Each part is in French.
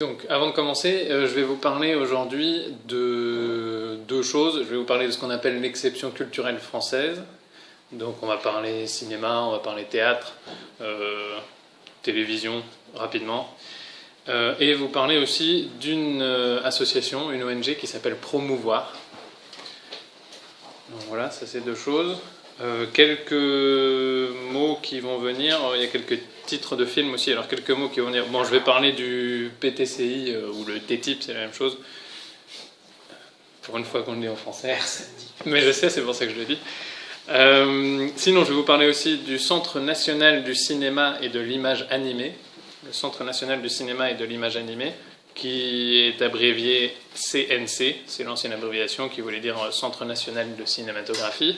Donc, avant de commencer, je vais vous parler aujourd'hui de deux choses. Je vais vous parler de ce qu'on appelle l'exception culturelle française. Donc, on va parler cinéma, on va parler théâtre, télévision, rapidement. Et vous parler aussi d'une association, une ONG qui s'appelle Promouvoir. Donc voilà, ça c'est deux choses. Quelques mots qui vont venir, il y a quelques titres de films aussi, alors quelques mots qui vont venir. Bon, je vais parler du PTCI ou le TTIP, c'est la même chose. Pour une fois qu'on le dit en français. Mais je sais, c'est pour ça que je le dis. Sinon, je vais vous parler aussi du Centre national du cinéma et de l'image animée. Le Centre national du cinéma et de l'image animée, qui est abrévié CNC, c'est l'ancienne abréviation qui voulait dire Centre national de cinématographie.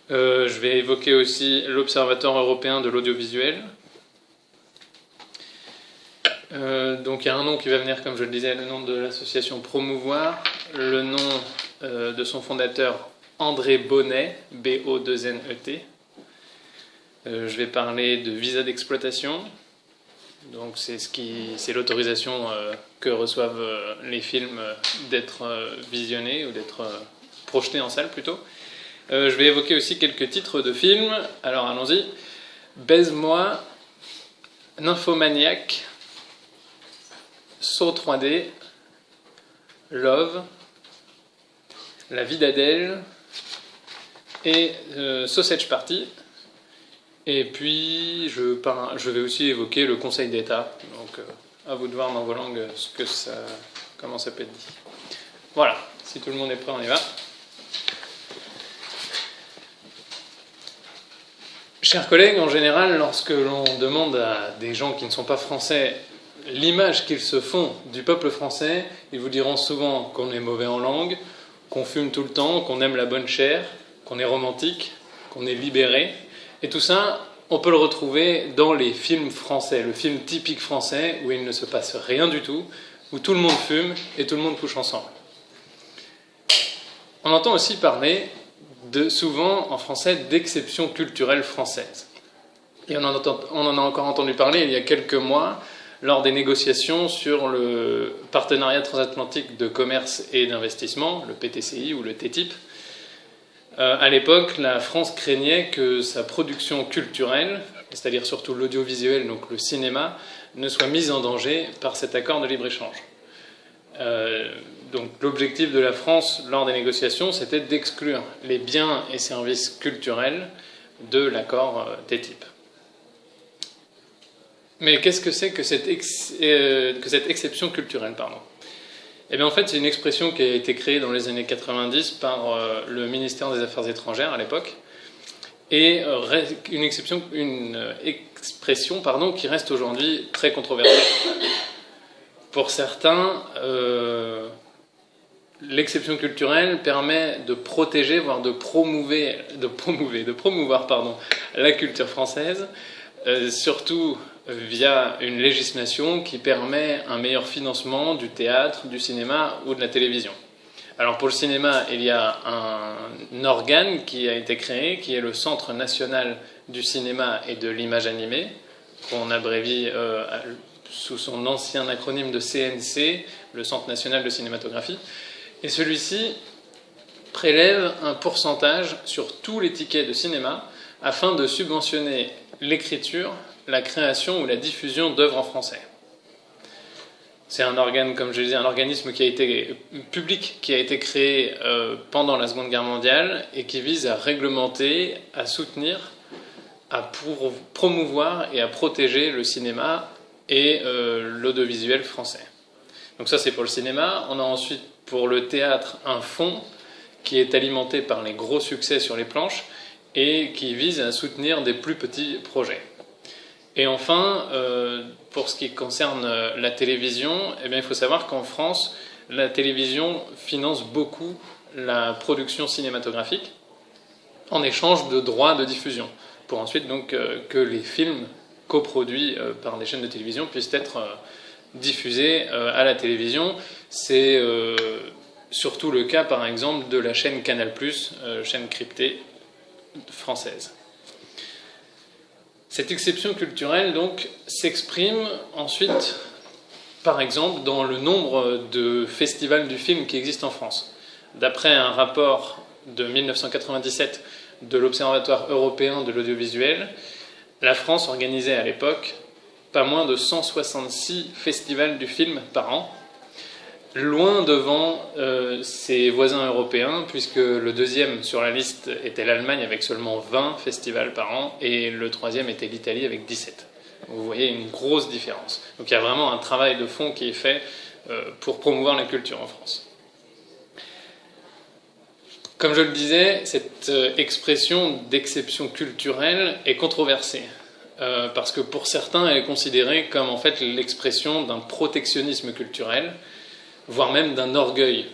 Je vais évoquer aussi l'Observatoire européen de l'audiovisuel. Donc il y a un nom qui va venir, comme je le disais, le nom de l'association Promouvoir, le nom de son fondateur André Bonnet, B-O-2-N-E-T. Je vais parler de visa d'exploitation. Donc c'est l'autorisation que reçoivent les films d'être visionnés ou d'être projetés en salle plutôt. Je vais évoquer aussi quelques titres de films. Alors allons-y. Baise-moi, Nymphomaniac, Saut 3D, Love, La vie d'Adèle et Sausage Party. Et puis je vais aussi évoquer le Conseil d'État. Donc à vous de voir dans vos langues comment ça peut être dit. Voilà, si tout le monde est prêt, on y va. Chers collègues, en général, lorsque l'on demande à des gens qui ne sont pas français l'image qu'ils se font du peuple français, ils vous diront souvent qu'on est mauvais en langue, qu'on fume tout le temps, qu'on aime la bonne chair, qu'on est romantique, qu'on est libéré. Et tout ça, on peut le retrouver dans les films français, le film typique français où il ne se passe rien du tout, où tout le monde fume et tout le monde couche ensemble. On entend aussi parler souvent en français d'exception culturelle française. Et on en a encore entendu parler il y a quelques mois lors des négociations sur le partenariat transatlantique de commerce et d'investissement, le PTCI ou le TTIP. À l'époque, la France craignait que sa production culturelle, c'est-à-dire surtout l'audiovisuel, donc le cinéma, ne soit mise en danger par cet accord de libre-échange. Donc l'objectif de la France lors des négociations, c'était d'exclure les biens et services culturels de l'accord TTIP. Mais qu'est-ce que c'est que cette exception culturelle, Eh bien, en fait, c'est une expression qui a été créée dans les années 90 par le ministère des Affaires étrangères à l'époque, et une expression qui reste aujourd'hui très controversée. Pour certains, l'exception culturelle permet de protéger, voire de promouvoir la culture française, surtout via une législation qui permet un meilleur financement du théâtre, du cinéma ou de la télévision. Alors pour le cinéma, il y a un organe qui a été créé, qui est le Centre national du cinéma et de l'image animée, qu'on abrévie sous son ancien acronyme de CNC, le Centre national de cinématographie. Et celui-ci prélève un pourcentage sur tous les tickets de cinéma afin de subventionner l'écriture, la création ou la diffusion d'œuvres en français. C'est un organe, comme je le disais, un organisme qui a été public, qui a été créé pendant la Seconde Guerre mondiale et qui vise à réglementer, à soutenir, à promouvoir et à protéger le cinéma et l'audiovisuel français. Donc ça, c'est pour le cinéma. On a ensuite, pour le théâtre, un fonds qui est alimenté par les gros succès sur les planches et qui vise à soutenir des plus petits projets. Et enfin, pour ce qui concerne la télévision, eh bien, il faut savoir qu'en France, la télévision finance beaucoup la production cinématographique en échange de droits de diffusion, pour ensuite donc que les films coproduits par des chaînes de télévision puissent être diffusés à la télévision. C'est surtout le cas, par exemple, de la chaîne Canal+, chaîne cryptée française. Cette exception culturelle, donc, s'exprime ensuite par exemple, dans le nombre de festivals du film qui existent en France. D'après un rapport de 1997 de l'Observatoire européen de l'audiovisuel, la France organisait à l'époque pas moins de 166 festivals du film par an, loin devant ses voisins européens, puisque le deuxième sur la liste était l'Allemagne avec seulement 20 festivals par an, et le troisième était l'Italie avec 17. Vous voyez une grosse différence. Donc il y a vraiment un travail de fond qui est fait pour promouvoir la culture en France. Comme je le disais, cette expression d'exception culturelle est controversée. Parce que pour certains, elle est considérée comme en fait l'expression d'un protectionnisme culturel, voire même d'un orgueil,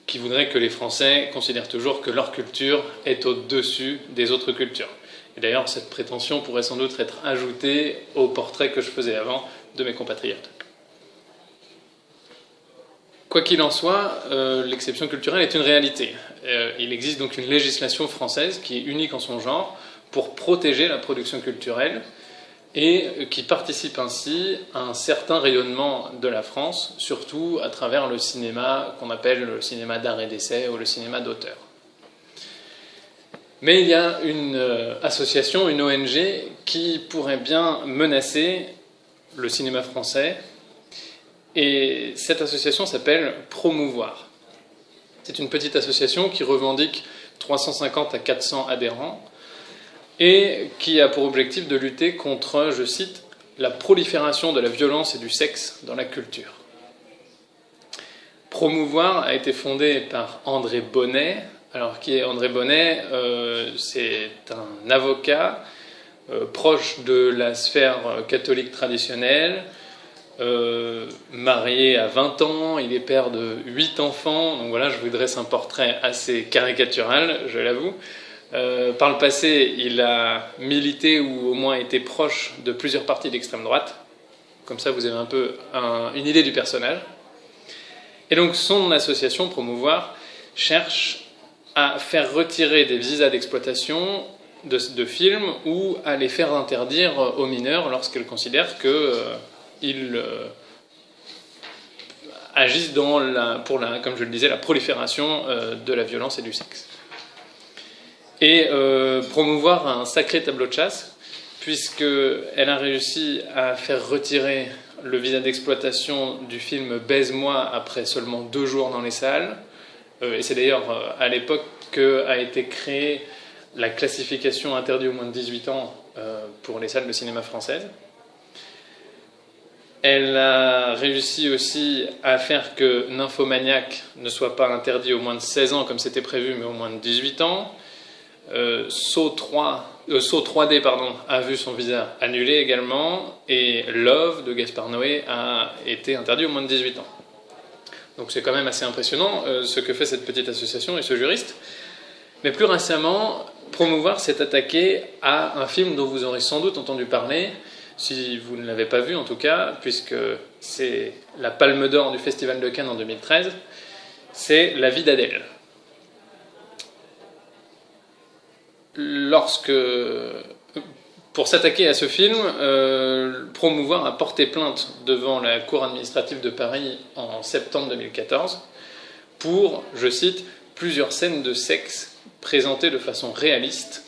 qui voudrait que les Français considèrent toujours que leur culture est au-dessus des autres cultures. Et d'ailleurs, cette prétention pourrait sans doute être ajoutée au portrait que je faisais avant de mes compatriotes. Quoi qu'il en soit, l'exception culturelle est une réalité. Il existe donc une législation française qui est unique en son genre pour protéger la production culturelle et qui participe ainsi à un certain rayonnement de la France, surtout à travers le cinéma qu'on appelle le cinéma d'art et d'essai ou le cinéma d'auteur. Mais il y a une association, une ONG, qui pourrait bien menacer le cinéma français, et cette association s'appelle Promouvoir. C'est une petite association qui revendique 350 à 400 adhérents, et qui a pour objectif de lutter contre, je cite, la prolifération de la violence et du sexe dans la culture. Promouvoir a été fondé par André Bonnet. Alors, qui est André Bonnet? C'est un avocat proche de la sphère catholique traditionnelle, marié à 20 ans, il est père de 8 enfants, donc voilà, je vous dresse un portrait assez caricatural, je l'avoue. Par le passé, il a milité ou au moins été proche de plusieurs partis d'extrême droite. Comme ça, vous avez un peu une idée du personnage. Et donc, son association Promouvoir cherche à faire retirer des visas d'exploitation de films ou à les faire interdire aux mineurs lorsqu'elles considèrent qu'ils agissent pour comme je le disais, la prolifération de la violence et du sexe. Et Promouvoir a un sacré tableau de chasse, puisqu'elle a réussi à faire retirer le visa d'exploitation du film Baise-moi après seulement 2 jours dans les salles. Et c'est d'ailleurs à l'époque qu'a été créée la classification interdit aux moins de 18 ans pour les salles de cinéma françaises. Elle a réussi aussi à faire que Nymphomaniac ne soit pas interdit aux moins de 16 ans comme c'était prévu, mais aux moins de 18 ans. Saut 3D a vu son visa annulé également, et Love de Gaspard Noé a été interdit aux moins de 18 ans. Donc c'est quand même assez impressionnant ce que fait cette petite association et ce juriste. Mais plus récemment, Promouvoir s'est attaqué à un film dont vous aurez sans doute entendu parler, si vous ne l'avez pas vu en tout cas, puisque c'est la Palme d'Or du Festival de Cannes en 2013, c'est La vie d'Adèle. Pour s'attaquer à ce film, Promouvoir a porté plainte devant la Cour administrative de Paris en septembre 2014 pour, je cite, plusieurs scènes de sexe présentées de façon réaliste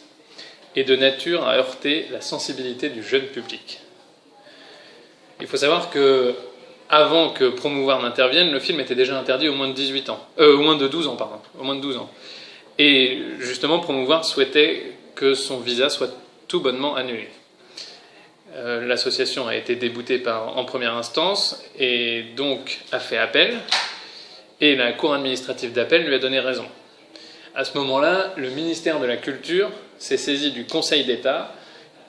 et de nature à heurter la sensibilité du jeune public. Il faut savoir que avant que Promouvoir n'intervienne, le film était déjà interdit aux moins de 12 ans. Et justement, Promouvoir souhaitait que son visa soit tout bonnement annulé. L'association a été déboutée en première instance et donc a fait appel. Et la Cour administrative d'appel lui a donné raison. À ce moment-là, le ministère de la Culture s'est saisi du Conseil d'État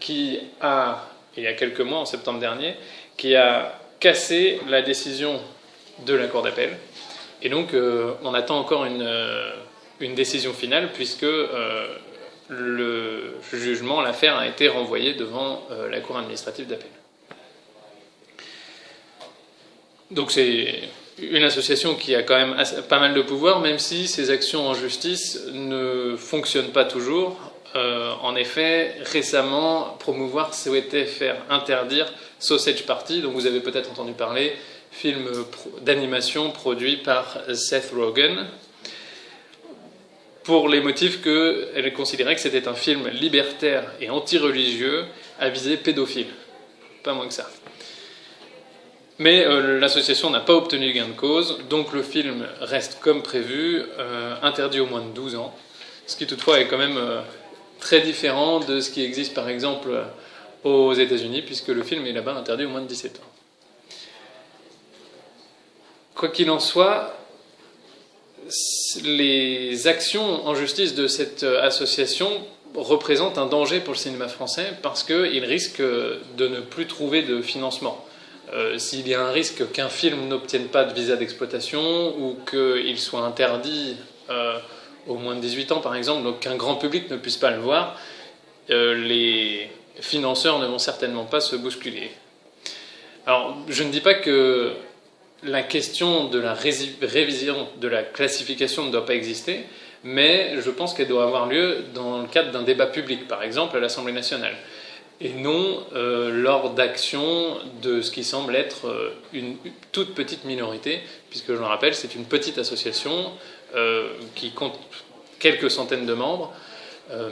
qui a, il y a quelques mois, en septembre dernier, qui a cassé la décision de la Cour d'appel. Et donc, on attend encore une décision finale puisque le jugement, l'affaire a été renvoyée devant la Cour administrative d'appel. Donc c'est une association qui a quand même pas mal de pouvoir, même si ses actions en justice ne fonctionnent pas toujours. En effet, récemment, Promouvoir souhaitait faire interdire Sausage Party, dont vous avez peut-être entendu parler, film d'animation produit par Seth Rogen, pour les motifs qu'elle considérait que c'était un film libertaire et anti-religieux à visée pédophile. Pas moins que ça. Mais l'association n'a pas obtenu gain de cause, donc le film reste comme prévu, interdit aux moins de 12 ans, ce qui toutefois est quand même très différent de ce qui existe par exemple aux États-Unis, puisque le film est là-bas interdit aux moins de 17 ans. Quoi qu'il en soit, les actions en justice de cette association représentent un danger pour le cinéma français parce qu'il risque de ne plus trouver de financement. S'il y a un risque qu'un film n'obtienne pas de visa d'exploitation ou qu'il soit interdit aux moins de 18 ans par exemple, donc qu'un grand public ne puisse pas le voir, les financeurs ne vont certainement pas se bousculer. Alors, je ne dis pas que la question de la révision de la classification ne doit pas exister, mais je pense qu'elle doit avoir lieu dans le cadre d'un débat public, par exemple à l'Assemblée nationale, et non lors d'actions de ce qui semble être une toute petite minorité, puisque je le rappelle, c'est une petite association qui compte quelques centaines de membres,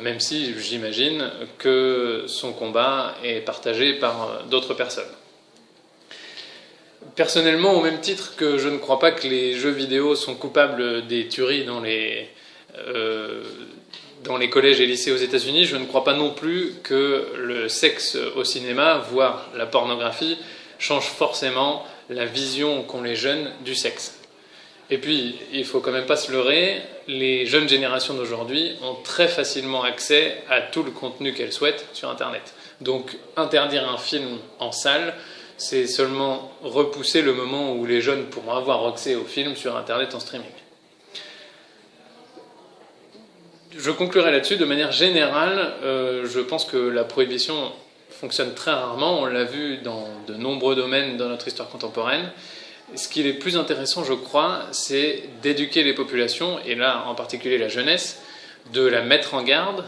même si j'imagine que son combat est partagé par d'autres personnes. Personnellement, au même titre que je ne crois pas que les jeux vidéo sont coupables des tueries dans les collèges et lycées aux États-Unis, je ne crois pas non plus que le sexe au cinéma, voire la pornographie, change forcément la vision qu'ont les jeunes du sexe. Et puis, il ne faut quand même pas se leurrer, les jeunes générations d'aujourd'hui ont très facilement accès à tout le contenu qu'elles souhaitent sur Internet. Donc, interdire un film en salle, c'est seulement repousser le moment où les jeunes pourront avoir accès au film sur Internet en streaming. Je conclurai là-dessus. De manière générale, je pense que la prohibition fonctionne très rarement. On l'a vu dans de nombreux domaines dans notre histoire contemporaine. Ce qui est le plus intéressant, je crois, c'est d'éduquer les populations, et là en particulier la jeunesse, de la mettre en garde,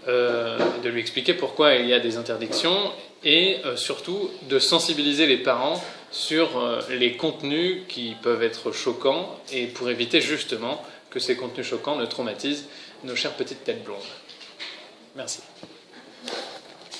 de lui expliquer pourquoi il y a des interdictions, et surtout de sensibiliser les parents sur les contenus qui peuvent être choquants, et pour éviter justement que ces contenus choquants ne traumatisent nos chères petites têtes blondes. Merci.